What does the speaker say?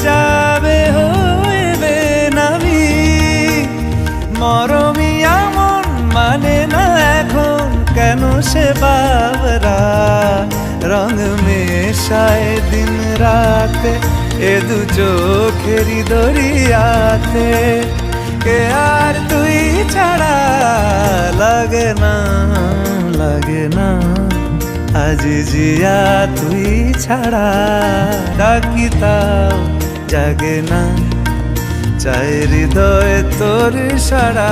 যাবে হইবে নামি মরমি আমন মানে না এখন কেন সে বাবরা রং মেশায় দিন রাতে এ দু চোখেরি দরিয়াতে কে আর তুই ছাড়া লাগে না আজি জিয়া তুই ছাড়া ডাকি তাও জাগে না চাই হৃদয় তোর সারা